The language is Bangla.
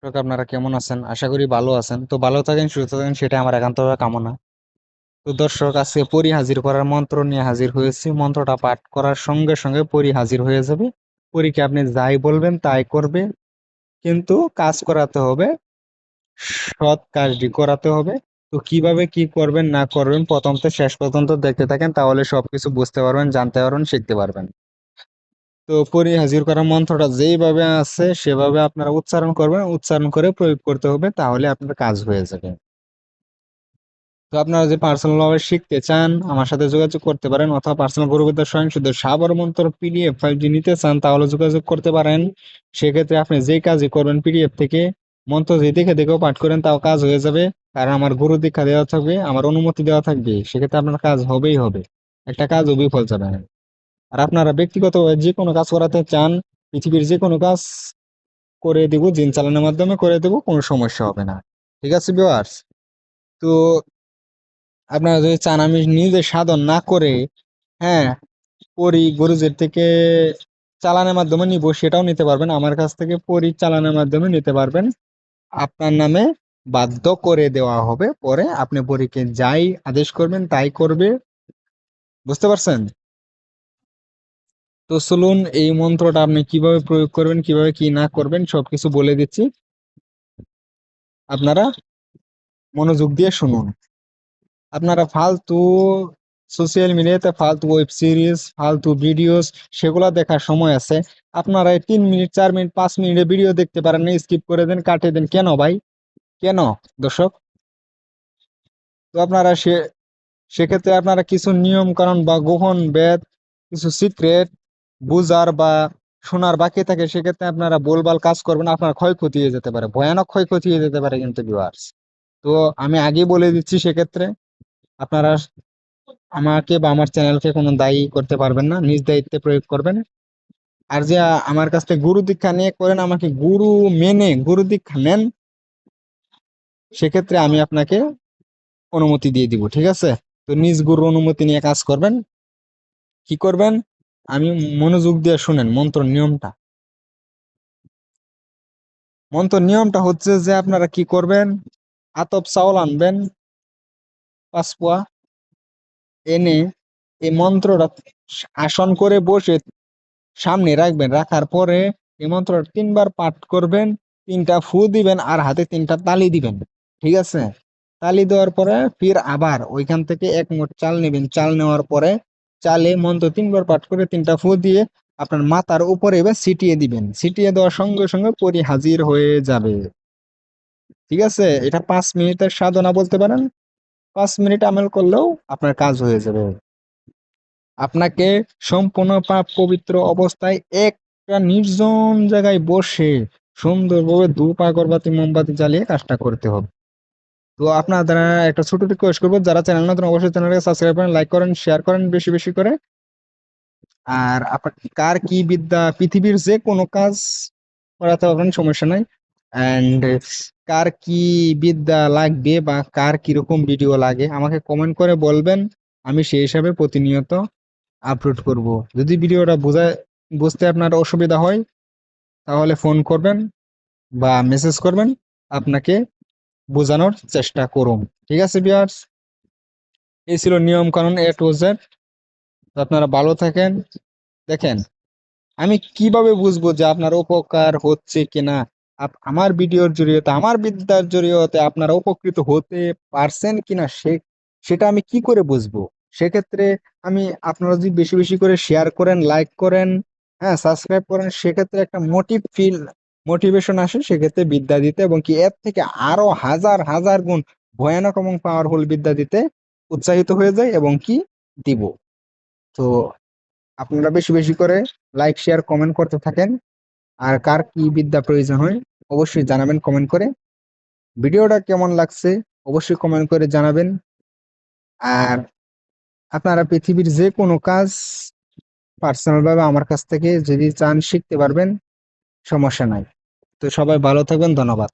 দর্শক, আপনারা কেমন আছেন? আশা করি ভালো আছেন। তো ভালো থাকেন, সুস্থ থাকেন, সেটা আমার একান্তভাবে কামনা। তো দর্শক, আজকে পরী হাজির করার মন্ত্র নিয়ে হাজির হয়েছি। মন্ত্রটা পাঠ করার সঙ্গে সঙ্গে পরী হাজির হয়ে যাবে। পরীকে আপনি যাই বলবেন তাই করবে, কিন্তু কাজ করাতে হবে, সৎ কাজটি করাতে হবে। তো কিভাবে কি করবেন না করবেন প্রথম থেকে শেষ পর্যন্ত দেখতে থাকেন, তাহলে সবকিছু বুঝতে পারবেন, জানতে পারবেন, শিখতে পারবেন। তো পরী হাজির করার মন্ত্রটা যেইভাবে আছে সেভাবে আপনারা উচ্চারণ করবেন, উচ্চারণ করে প্রয়োগ করতে হবে, তাহলে আপনার কাজ হয়ে যাবে। তো আপনারা যে পার্সোনাল ভাবে শিখতে চান আমার সাথে যোগাযোগ করতে পারেন, অথবা পার্সোনাল গুরুবিদ্যা স্বয়ংসিদ্ধ সাবর মন্ত্র পিডিএফ ফাইলটি নিতে চান তাহলে যোগাযোগ করতে পারেন। সেক্ষেত্রে আপনি যে কাজই করবেন পিডিএফ থেকে মন্ত্র যে দেখে দেখেও পাঠ করেন তাও কাজ হয়ে যাবে। কারণ আমার গুরু দীক্ষা দেওয়া থাকবে, আমার অনুমতি দেওয়া থাকবে, সেক্ষেত্রে আপনার কাজ হবেই হবে, একটা কাজও বিফল যাবে না। আর আপনারা ব্যক্তিগতভাবে যে কোনো কাজ করাতে চান, পৃথিবীর যে কোনো কাজ করে দেবো, জিন চালানোর মাধ্যমে করে দেবো, কোনো সমস্যা হবে না। ঠিক আছে ভিউয়ার্স? তো আপনারা যদি চান আমি নিজে সাধন না করে, হ্যাঁ, পরি গুরুজির থেকে চালানোর মাধ্যমে নিব, সেটাও নিতে পারবেন। আমার কাছ থেকে পরি চালানোর মাধ্যমে নিতে পারবেন। আপনার নামে বাধ্য করে দেওয়া হবে, পরে আপনি পরীকে যাই আদেশ করবেন তাই করবে। বুঝতে পারছেন? তো চলুন, এই মন্ত্রটা আপনি কিভাবে প্রয়োগ করবেন, কিভাবে কি না করবেন সবকিছু বলে দিচ্ছি, আপনারা মনোযোগ দিয়ে শুনুন। আপনারা ফালতু সোশ্যাল মিডিয়াতে ফালতু ওয়েব সিরিজ, ফালতু ভিডিওস, সেগুলা দেখার সময় আছে। আপনারা এই 3 মিনিট, 4 মিনিট, 5 মিনিটের ভিডিও দেখতে পারেন না, স্কিপ করে দেন, কাটে দেন, কেন ভাই? কেন দর্শক? তো আপনারা সেক্ষেত্রে আপনারা কিছু নিয়ম কানুন বা গোপন বেদ, কিছু সিক্রেট বুঝার বা শোনার বাকি থাকে, সেক্ষেত্রে আপনারা ভুলভাল কাজ করবেন, আপনার ক্ষয়ক্ষতি হয়ে যেতে পারে, ভয়ানক ক্ষয়ক্ষতি হয়ে যেতে পারে কিন্তু ভিউয়ার্স। তো আমি আগেই বলে দিচ্ছি, সেক্ষেত্রে আপনারা আমাকে বা আমার চ্যানেলকে কোনো দায়ী করতে পারবেন না, নিজ দায়িত্বে প্রয়োগ করবেন। আর যে আমার কাছ থেকে গুরু দীক্ষা নিয়ে করেন, আমাকে গুরু মেনে গুরু দীক্ষা নেন, সেক্ষেত্রে আমি আপনাকে অনুমতি দিয়ে দিব। ঠিক আছে? তো নিজ গুরুর অনুমতি নিয়ে কাজ করবেন। কি করবেন? আমি মনোযোগ দিয়ে শুনেন মন্ত্র নিয়মটা। মন্ত্র নিয়মটা হচ্ছে যে আপনারা কি করবেন, আতপ চাউল আনবেন 5 পোয়া, এনে এই মন্ত্রটা আসন করে বসে সামনে রাখবেন। রাখার পরে এই মন্ত্রটা 3বার পাঠ করবেন, 3টা ফু দিবেন আর হাতে 3টা তালি দিবেন। ঠিক আছে? তালি দেওয়ার পরে ফির আবার ওইখান থেকে 1 মুঠ চাল নেবেন। চাল নেওয়ার পরে চালে মন্ত্র 3বার পাঠ করে 3টা ফু দিয়ে আপনার মাথার উপরে এবার ছিটিয়ে দিবেন। ছিটিয়ে দেওয়ার সঙ্গে সঙ্গে পরি হাজির হয়ে যাবে। ঠিক আছে? এটা 5 মিনিটের সাধনা বলতে পারেন। 5 মিনিট আমল করলেও আপনার কাজ হয়ে যাবে। আপনাকে সম্পূর্ণ পাপ পবিত্র অবস্থায় একটা নির্জন জায়গায় বসে সুন্দরভাবে ধূপ আগরবাতি মোমবাতি জ্বালিয়ে কাজটা করতে হবে। তো আপনার দ্বারা একটা ছোট রিকোয়েস্ট করবো, যারা চ্যানেল নতুন অবশ্যই চ্যানেলকে সাবস্ক্রাইব করেন, লাইক করেন, শেয়ার করেন বেশি বেশি করে। আর আপনার কার কি বিদ্যা, পৃথিবীর যে কোনো কাজ করাতে পারবেন, সমস্যা নাই। অ্যান্ড কার কি বিদ্যা লাগবে বা কার কিরকম ভিডিও লাগে আমাকে কমেন্ট করে বলবেন, আমি সেই হিসাবে প্রতিনিয়ত আপলোড করব। যদি ভিডিওটা বুঝতে আপনার অসুবিধা হয় তাহলে ফোন করবেন বা মেসেজ করবেন, আপনাকে বোঝানোর চেষ্টা করুন। ঠিক আছে ভিউয়ার্স? এই ছিল নিয়ম কানুন A to Z। আপনারা ভালো থাকেন। দেখেন, আমি কিভাবে বুঝবো যে আপনার উপকার হচ্ছে কিনা? আমার ভিডিওর জরিয়তে, আমার বিদ্যার জরিয়তে আপনারা উপকৃত হতে পারছেন কিনা, সেটা আমি কি করে বুঝবো? সেক্ষেত্রে আমি, আপনারা যদি বেশি বেশি করে শেয়ার করেন, লাইক করেন, হ্যাঁ, সাবস্ক্রাইব করেন, সেক্ষেত্রে একটা মোটিভেশন আসে, সেক্ষেত্রে বিদ্যা দিতে, এবং কি এর থেকে আরো হাজার হাজার গুণ ভয়ানক এবং পাওয়ারফুল বিদ্যা দিতে উৎসাহিত হয়ে যায়, এবং কি দিব। তো আপনারা বেশি বেশি করে লাইক শেয়ার কমেন্ট করতে থাকেন। আর কার কি বিদ্যা প্রয়োজন হয় অবশ্যই জানাবেন কমেন্ট করে। ভিডিওটা কেমন লাগছে অবশ্যই কমেন্ট করে জানাবেন। আর আপনারা পৃথিবীর যে কোনো কাজ পার্সোনাল ভাবে আমার কাছ থেকে যদি চান শিখতে পারবেন, সমস্যা নাই। তো সবাই ভালো থাকবেন, ধন্যবাদ।